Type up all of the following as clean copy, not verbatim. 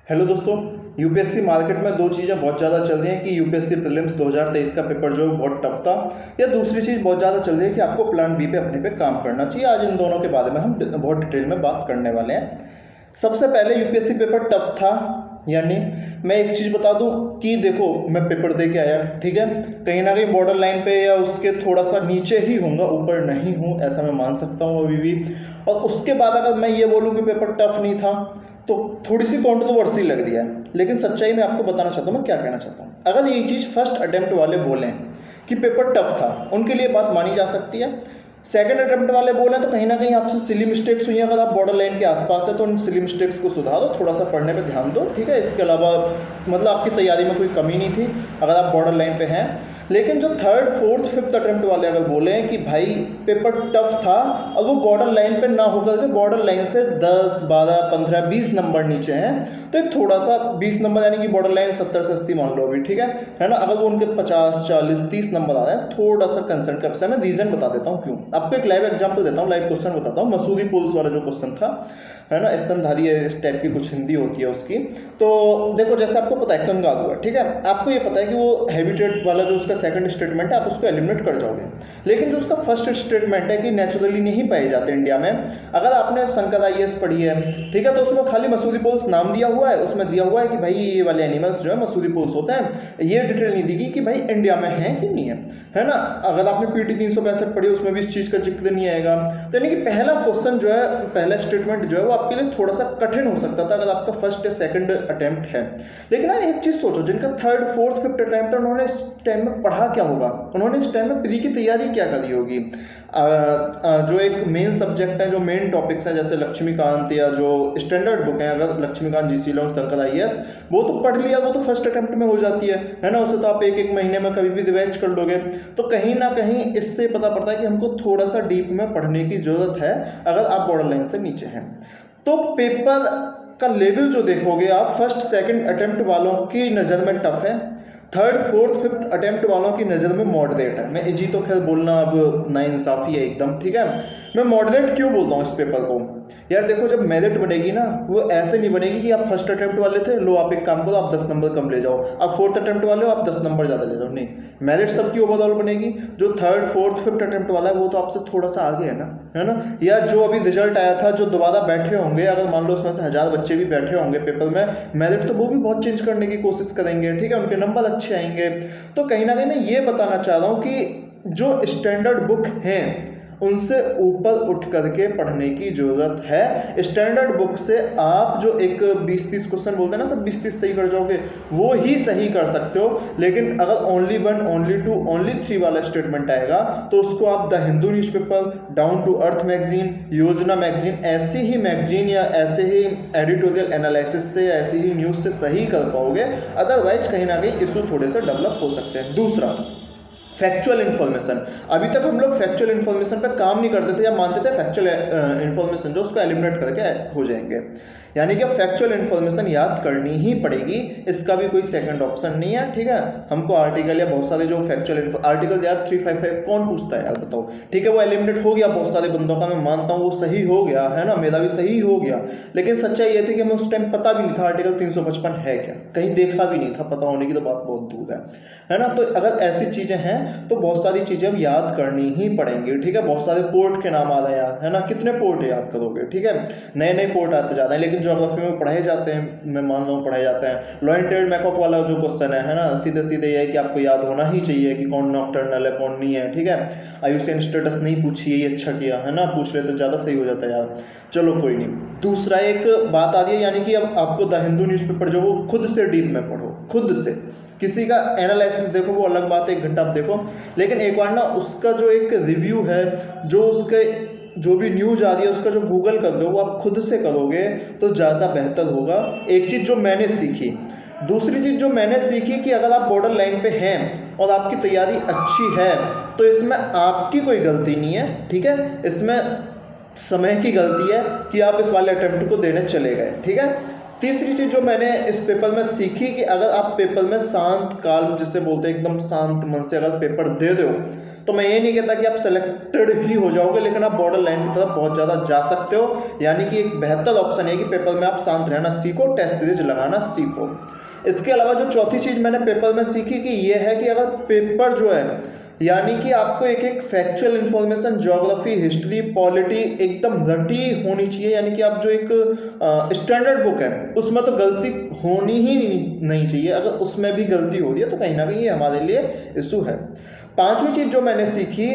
Hello दोस्तों। UPSC market में दो चीज़ें बहुत ज़्यादा चल रही हैं कि यूपीएससी प्रीलिम्स 2023 का पेपर जो है बहुत टफ था, या दूसरी चीज़ बहुत ज़्यादा चल रही है कि आपको प्लान बी पे अपने पे काम करना चाहिए। आज इन दोनों के बारे में हम बहुत डिटेल में बात करने वाले हैं। सबसे पहले यूपीएससी पेपर टफ था, यानी मैं एक चीज़ बता दूं कि देखो मैं पेपर दे के आया, ठीक है, कहीं ना कहीं बॉर्डर लाइन पे या उसके थोड़ा सा नीचे ही होऊंगा, ऊपर नहीं हूँ ऐसा मैं मान सकता हूँ अभी भी। और उसके बाद अगर मैं ये बोलूँ कि पेपर टफ नहीं था तो थोड़ी सी कॉन्ट्रोवर्सी लग रही है, लेकिन सच्चाई में आपको बताना चाहता हूँ मैं क्या कहना चाहता हूँ। अगर ये चीज़ फर्स्ट अटेम्प्ट वाले बोलें कि पेपर टफ था, उनके लिए बात मानी जा सकती है। सेकंड अटेम्प्ट वाले बोले तो कहीं ना कहीं आपसे सिली मिस्टेक्स हुई हैं, अगर आप बॉर्डर लाइन के आसपास है तो उन सिली मिस्टेक्स को सुधारो, थोड़ा सा पढ़ने पे ध्यान दो, ठीक है। इसके अलावा मतलब आपकी तैयारी में कोई कमी नहीं थी अगर आप बॉर्डर लाइन पे हैं। लेकिन जो थर्ड फोर्थ फिफ्थ अटेम्प्ट वाले अगर बोले कि भाई पेपर टफ था और वो बॉर्डर लाइन पे ना होकर के बॉर्डर लाइन से 10 12 15 20 नंबर नीचे हैं, तो एक थोड़ा सा 20 नंबर यानी कि बॉर्डर लाइन 70 से 80 मान लो अभी, ठीक है ना। अगर वो उनके 50 40 30 नंबर आ रहे हैं, थोड़ा सा कंसर्न का विषय। मैं रीजन बता देता हूँ क्यों। आपको एक लाइव एग्जांपल देता हूँ, लाइव क्वेश्चन बताता हूँ। मसूरी पुल्स वाला जो क्वेश्चन था, है ना, स्तनधारी इस टाइप की कुछ हिंदी होती है उसकी। तो देखो जैसे आपको पता है कंगाल हुआ, ठीक है, आपको ये पता है कि वो हैबिटेट वाला जो उसका सेकंड स्टेटमेंट है आप उसको एलिमिनेट कर जाओगे। लेकिन जो उसका फर्स्ट स्टेटमेंट है कि नेचुरली नहीं पाए जाते इंडिया में, अगर आपने शंकर आईएएस पढ़ी है, ठीक है, तो उसमें खाली मसूरी पुल्स नाम दिया हुआ है, उसमें दिया हुआ है कि भाई ये वाले एनिमल्स जो है मसूरी पुल्स होते हैं, ये डिटेल नहीं दी गई कि भाई इंडिया में है कि नहीं है ना। अगर आपने पीटी 365 पढ़ी उसमें भी इस चीज़ का जिक्र नहीं आएगा। तो यानी कि पहला क्वेश्चन जो है, पहला स्टेटमेंट जो है वो आपके लिए थोड़ा सा कठिन हो सकता था अगर आपका फर्स्ट या सेकंड अटेम्प्ट है। लेकिन आप एक चीज़ सोचो, जिनका थर्ड फोर्थ फिफ्थ अटेम्प्ट है उन्होंने इस टाइम में पढ़ा क्या होगा, उन्होंने इस टाइम में प्री की तैयारी क्या करी होगी। जो एक मेन सब्जेक्ट है, जो मेन टॉपिक्स हैं, जैसे लक्ष्मीकांत या जो स्टैंडर्ड बुक है, अगर Laxmikanth GC Leong Shankar IAS, वो तो पढ़ लिया, वो तो फर्स्ट अटेम्प्ट में हो जाती है ना। उसे तो आप एक एक महीने में कभी भी रिवाइज कर लोगे। तो कहीं ना कहीं इससे पता पड़ता है कि हमको थोड़ा सा डीप में पढ़ने की जरूरत है अगर आप बॉर्डर लाइन से नीचे हैं। तो पेपर का लेवल जो देखोगे आप, फर्स्ट सेकंड अटेम्प्ट वालों की नज़र में टफ है, थर्ड फोर्थ फिफ्थ अटेम्प्ट वालों की नज़र में मॉडरेट है। मैं जी तो खैर बोलना अब नाइंसाफ़ी है एकदम, ठीक है। मैं मॉडरेट क्यों बोलता हूँ इस पेपर को, यार देखो जब मेरिट बनेगी ना, वो ऐसे नहीं बनेगी कि आप फर्स्ट अटेम्प्ट वाले थे, लो आप एक काम करो आप 10 नंबर कम ले जाओ, आप फोर्थ अटेम्प्ट वाले हो आप 10 नंबर ज़्यादा ले जाओ, नहीं। मेरिट सबकी ओवरऑल बनेगी। जो थर्ड फोर्थ फिफ्थ अटेम्प्ट वाला है वो तो आपसे थोड़ा सा आगे है ना। या जो अभी रिजल्ट आया था, जो दोबारा बैठे होंगे, अगर मान लो उसमें से 1000 बच्चे भी बैठे होंगे पेपर में, मेरिट तो वो भी बहुत चेंज करने की कोशिश करेंगे, ठीक है, उनके नंबर अच्छे आएंगे। तो कहीं ना कहीं मैं ये बताना चाह रहा हूँ कि जो स्टैंडर्ड बुक हैं उनसे ऊपर उठ करके पढ़ने की जरूरत है। स्टैंडर्ड बुक से आप जो एक 20-30 क्वेश्चन बोलते हैं ना, सब 20-30 सही कर जाओगे, वो ही सही कर सकते हो। लेकिन अगर ओनली 1 ओनली 2 ओनली 3 वाला स्टेटमेंट आएगा तो उसको आप the Hindu newspaper, down to earth magazine, Yojana magazine, ऐसी ही मैगजीन या ऐसे ही एडिटोरियल एनालिसिस से, ऐसी ही न्यूज़ से सही कर पाओगे। अदरवाइज कहीं ना कहीं इशू थोड़े से डेवलप हो सकते हैं। दूसरा, फैक्चुअल इन्फॉर्मेशन। अभी तक हम लोग फैक्चुअल इन्फॉर्मेशन पे काम नहीं करते थे या मानते थे फैक्चुअल इन्फॉर्मेशन जो उसको एलिमिनेट करके हो जाएंगे, यानी कि अब फैक्चुअल इन्फॉर्मेशन याद करनी ही पड़ेगी, इसका भी कोई सेकंड ऑप्शन नहीं है, ठीक है। हमको आर्टिकल या बहुत सारे जो फैक्चुअल आर्टिकल यार 355 कौन पूछता है यार, बताओ, ठीक है, वो एलिमिनेट हो गया बहुत सारे बंदों का, मैं मानता हूँ वो सही हो गया है ना, मेरा भी सही हो गया। लेकिन सच्चाई ये थी कि हमें उस टाइम पता भी नहीं था आर्टिकल 355 है क्या, कहीं देखा भी नहीं था, पता होने की तो बात बहुत दूर है ना। तो अगर ऐसी चीज़ें हैं तो बहुत सारी चीज़ें अब याद करनी ही पड़ेंगी, ठीक है। बहुत सारे पोर्ट के नाम आ रहे हैं यार, है ना, कितने पोर्ट याद करोगे, ठीक है, नए नए पोर्ट आते जा रहे हैं। लेकिन ज्योग्राफी में पढ़ाए जाते हैं, मैं मान रहा हूँ पढ़ाए जाते हैं। लॉ एंड ट्रेड मैकॉक वाला जो क्वेश्चन है ना, सीधे सीधे ये है कि आपको याद होना ही चाहिए कि कौन नॉकटर्नल है कौन नहीं है, ठीक है। आयुषेन स्टेटस नहीं पूछी, ये अच्छा किया है ना, पूछ ले तो ज़्यादा सही हो जाता है यार। चलो कोई नहीं। दूसरा एक बात आ रही है, यानी कि अब आपको द हिंदू न्यूज़पेपर जो वो खुद से डीप में पढ़ो, खुद से। किसी का एनालिसिस देखो वो अलग बात है, 1 घंटा आप देखो, लेकिन एक बार ना उसका जो एक रिव्यू है, जो उसके जो भी न्यूज आ रही है उसका जो गूगल कर दो, वो आप खुद से करोगे तो ज़्यादा बेहतर होगा। एक चीज़ जो मैंने सीखी। दूसरी चीज़ जो मैंने सीखी कि अगर आप बॉर्डर लाइन पे हैं और आपकी तैयारी अच्छी है तो इसमें आपकी कोई गलती नहीं है, ठीक है, इसमें समय की गलती है कि आप इस वाले अटेम्प्ट को देने चले गए, ठीक है। तीसरी चीज़ जो मैंने इस पेपर में सीखी कि अगर आप पेपर में शांत काल्म जिसे बोलते हैं एकदम शांत मन से अगर पेपर दे रहे हो तो मैं ये नहीं कहता कि आप सेलेक्टेड ही हो जाओगे, लेकिन आप बॉर्डर लाइन की तरफ बहुत ज़्यादा जा सकते हो। यानी कि एक बेहतर ऑप्शन है कि पेपर में आप शांत रहना सीखो, टेस्ट सीरीज लगाना सीखो। इसके अलावा जो चौथी चीज़ मैंने पेपर में सीखी कि ये है कि अगर पेपर जो है, यानी कि आपको एक एक factual information, geography, history, polity एकदम रटी होनी चाहिए। यानी कि आप जो एक स्टैंडर्ड बुक है उसमें तो गलती होनी ही नहीं चाहिए। अगर उसमें भी गलती हो रही है तो कहीं ना कहीं ये हमारे लिए इशू है। पांचवी चीज़ जो मैंने सीखी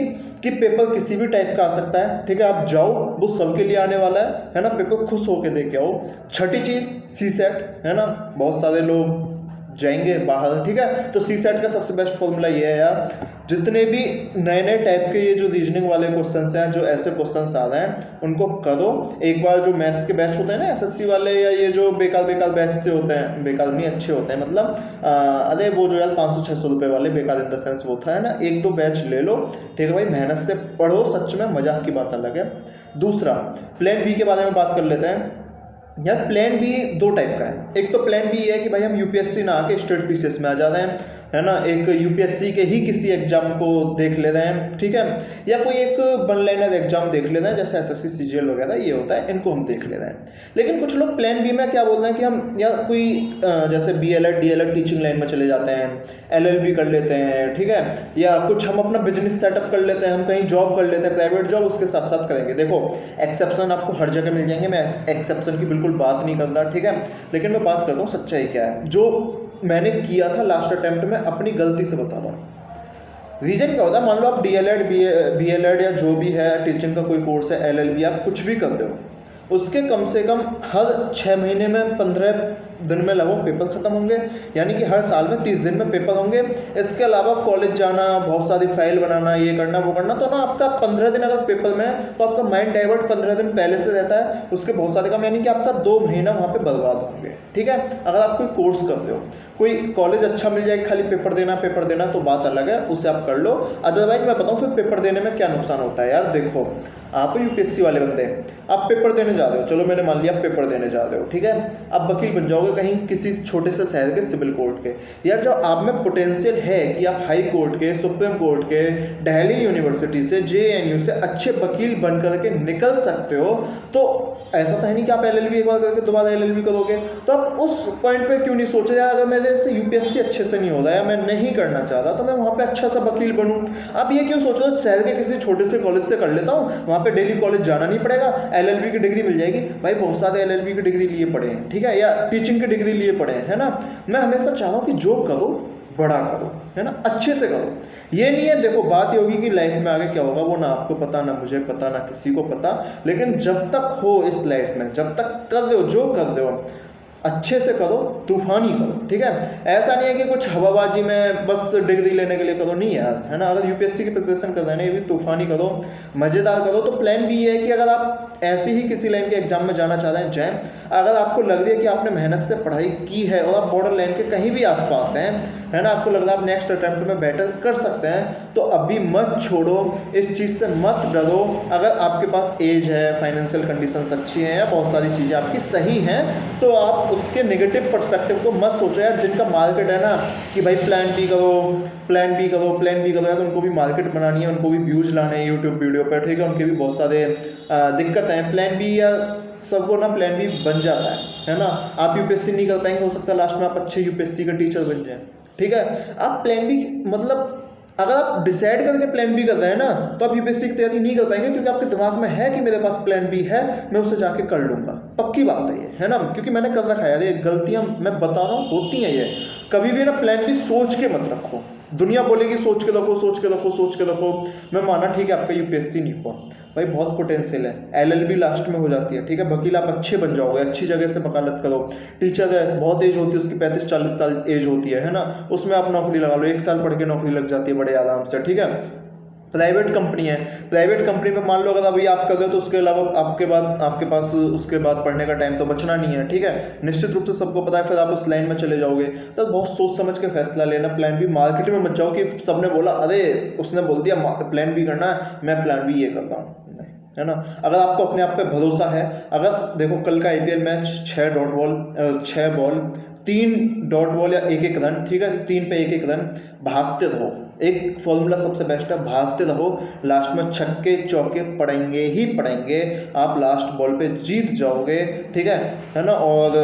कि पेपर किसी भी टाइप का आ सकता है, ठीक है, आप जाओ, वो सबके लिए आने वाला है ना, पेपर खुश होके दे के आओ। छठी चीज़ सी सेट है ना, बहुत सारे लोग जाएंगे बाहर, ठीक है, तो सी सेट का सबसे बेस्ट फॉर्मूला ये है यार, जितने भी नए नए टाइप के ये जो रीजनिंग वाले क्वेश्चंस हैं, जो ऐसे क्वेश्चंस आ रहे हैं उनको करो। एक बार जो मैथ्स के बैच होते हैं ना एसएससी वाले, या ये जो बेकार बेकार बैच से होते हैं, बेकार नहीं अच्छे होते हैं मतलब, अरे वो जो यार 500-600 रुपये वाले, बेकार इन द सेंस वो था है ना, एक दो बैच ले लो, ठीक है भाई, मेहनत से पढ़ो, सच में मजाक की बात अलग है। दूसरा, प्लान बी के बारे में बात कर लेते हैं। यार प्लान बी दो टाइप का है। एक तो प्लान बी ये है कि भाई हम यूपीएससी ना आके स्टेट पीसीएस में आ जा रहे हैं, है ना, एक यूपीएससी के ही किसी एग्जाम को देख ले रहे हैं, ठीक है, या कोई एक वन लाइनर एग्जाम देख ले रहे हैं, जैसे एसएससी सीजीएल वगैरह ये होता है, इनको हम देख ले रहे हैं। लेकिन कुछ लोग प्लान बी में क्या बोल रहे हैं कि हम या कोई जैसे बीएलएड डीएलएड टीचिंग लाइन में चले जाते हैं, एलएलबी कर लेते हैं, ठीक है, या कुछ हम अपना बिजनेस सेटअप कर लेते हैं, हम कहीं जॉब कर लेते हैं, प्राइवेट जॉब उसके साथ साथ करेंगे। देखो एक्सेप्शन आपको हर जगह मिल जाएंगे, मैं एक्सेप्शन की बिल्कुल बात नहीं कर रहा, ठीक है, लेकिन मैं बात करता हूँ सच्चाई क्या है, जो मैंने किया था लास्ट अटेम्प्ट में, अपनी गलती से बता रहा हूँ। रीजन क्या होता है, मान लो आप डीएलएड बीएलएड या जो भी है टीचिंग का कोई कोर्स है, एलएलबी, आप कुछ भी करते हो, उसके कम से कम हर 6 महीने में 15 दिन में लगभग पेपर खत्म होंगे, यानी कि हर साल में 30 दिन में पेपर होंगे। इसके अलावा कॉलेज जाना, बहुत सारी फाइल बनाना, ये करना वो करना, तो ना आपका 15 दिन अगर पेपर में, तो आपका माइंड डाइवर्ट 15 दिन पहले से रहता है, उसके बहुत सारे काम, यानी कि आपका 2 महीना वहाँ पे बर्बाद होंगे, ठीक है। अगर आप कोई कोर्स करते हो, कोई कॉलेज अच्छा मिल जाए, खाली पेपर देना तो बात अलग है, उसे आप कर लो। अदरवाइज मैं बताऊँ फिर पेपर देने में क्या नुकसान होता है। यार देखो, आप यूपीएससी वाले बंदे, आप पेपर देने जा रहे हो, चलो मैंने मान लिया आप पेपर देने जा रहे हो, ठीक है, आप वकील बन जाओगे कहीं किसी छोटे से शहर के सिविल कोर्ट के। यार जब आप में पोटेंशियल है कि आप हाई कोर्ट के, सुप्रीम कोर्ट के, दिल्ली यूनिवर्सिटी से, जेएनयू से अच्छे वकील बन करके निकल सकते हो, तो ऐसा तो है नहीं कि आप एलएलबी एक बार करके दोबारा एलएलबी करोगे। तो आप उस पॉइंट पे क्यों नहीं सोचे यार, अगर मेरे से यूपीएससी अच्छे से नहीं हो रहा है, मैं नहीं करना चाह रहा, तो मैं वहाँ पे अच्छा सा वकील बनूँ। आप ये क्यों सोच रहे हो शहर के किसी छोटे से कॉलेज से कर लेता हूँ, वहाँ पे डेली कॉलेज जाना नहीं पड़ेगा, एलएलबी की डिग्री मिल जाएगी। भाई बहुत सारे एलएलबी की डिग्री लिए पड़े हैं, ठीक है, या टीचिंग की डिग्री लिए पड़े हैं, है ना। मैं हमेशा चाह रहा हूँ कि जो करो बड़ा करो, है ना, अच्छे से करो। ये नहीं है, देखो बात ये होगी कि लाइफ में आगे क्या होगा वो ना आपको पता, ना मुझे पता, ना किसी को पता, लेकिन जब तक हो इस लाइफ में, जब तक कर रहे हो, जो कर रहे हो अच्छे से करो, तूफानी करो, ठीक है। ऐसा नहीं है कि कुछ हवाबाजी में बस डिग्री लेने के लिए करो, नहीं यार, है ना। अगर यूपीएससी की प्रिपरेशन कर रहे हैं ना, ये भी तूफानी करो, मज़ेदार करो। तो प्लान भी ये है कि अगर आप ऐसे ही किसी लाइन के एग्जाम में जाना चाह रहे हैं, जाएँ। अगर आपको लग रही है कि आपने मेहनत से पढ़ाई की है और आप बॉर्डर लाइन के कहीं भी आसपास हैं, है ना, आपको लग रहा है आप नेक्स्ट अटेम्प्ट में बेटर कर सकते हैं, तो अभी मत छोड़ो, इस चीज़ से मत डरो। अगर आपके पास एज है, फाइनेंशियल कंडीशंस अच्छी हैं, या बहुत सारी चीज़ें आपकी सही हैं, तो आप उसके नेगेटिव पर्सपेक्टिव को मत सोचो। यार जिनका मार्केट है ना कि भाई प्लान बी करो, प्लान बी करो, प्लान बी करो, यार तो उनको भी मार्केट बनानी है, उनको भी व्यूज़ लाने हैं यूट्यूब वीडियो पर, ठीक है, उनके भी बहुत सारे दिक्कत हैं। प्लान बी या सबको ना प्लान बी बन जाता है ना। आप यूपीएससी नहीं कर पाएंगे, हो सकता है लास्ट में आप अच्छे यूपीएससी का टीचर बन जाए, ठीक है। आप प्लान बी मतलब अगर आप डिसाइड करके प्लान बी कर रहे हैं ना, तो आप यूपीएससी की तैयारी नहीं कर पाएंगे, क्योंकि आपके दिमाग में है कि मेरे पास प्लान बी है, मैं उसे जाके कर लूँगा, पक्की बात है ये, है ना। क्योंकि मैंने कर रखा है यार, ये गलतियाँ मैं बता रहा हूँ होती हैं ये। कभी भी ना प्लान बी सोच के मत रखो, दुनिया बोलेगी सोच के रखो, सोच के रखो, सोच के रखो। मैं माना ठीक है आपका यूपीएससी नहीं हुआ, भाई बहुत पोटेंशियल है, एलएलबी लास्ट में हो जाती है, ठीक है, वकील आप अच्छे बन जाओगे, अच्छी जगह से वकालत करो। टीचर है, बहुत एज होती है उसकी, 35-40 साल एज होती है ना, उसमें आप नौकरी लगा लो, 1 साल पढ़ के नौकरी लग जाती है बड़े आराम से, ठीक है। प्राइवेट कंपनी है, प्राइवेट कंपनी में मान लो अगर अभी आप कर रहे हो, तो उसके अलावा आपके पास उसके बाद पढ़ने का टाइम तो बचना नहीं है, ठीक है, निश्चित रूप से सबको पता है, फिर आप उस लाइन में चले जाओगे। तो बहुत सोच समझ के फैसला लेना। प्लान बी मार्केट में मत जाओ कि सबने बोला अरे उसने बोल दिया प्लान बी करना है, मैं प्लान बी ये करता हूँ, है ना। अगर आपको अपने आप पे भरोसा है, अगर देखो कल का IPL match 6 ball 3 dot ball या एक एक रन, ठीक है, 3 पे एक एक रन भागते रहो। एक फॉर्मूला सबसे बेस्ट है, भागते रहो, लास्ट में छक्के चौके पड़ेंगे ही पड़ेंगे, आप लास्ट बॉल पे जीत जाओगे, ठीक है ना। और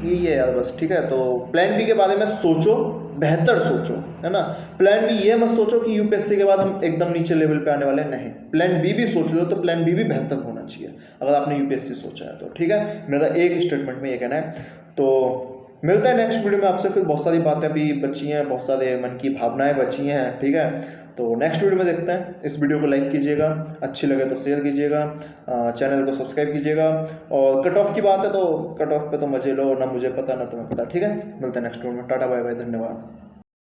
यही है यार बस, ठीक है। तो प्लान बी के बारे में सोचो, बेहतर सोचो, है ना। प्लान बी ये मत सोचो कि यूपीएससी के बाद हम एकदम नीचे लेवल पे आने वाले, नहीं। प्लान बी भी सोच रहे हो तो प्लान बी भी बेहतर होना चाहिए अगर आपने यूपीएससी सोचा है तो, ठीक है। मेरा एक स्टेटमेंट में ये कहना है। तो मिलता है नेक्स्ट वीडियो में आपसे, फिर बहुत सारी बातें भी बची हैं, बहुत सारे मन की भावनाएं बची हैं, ठीक है। तो नेक्स्ट वीडियो में देखते हैं। इस वीडियो को लाइक कीजिएगा, अच्छी लगे तो शेयर कीजिएगा, चैनल को सब्सक्राइब कीजिएगा। और कट ऑफ की बात है तो कट ऑफ पे तो मजे लो, ना मुझे पता ना तुम्हें पता, ठीक है। मिलते हैं नेक्स्ट वीडियो में, टाटा बाय बाय, धन्यवाद।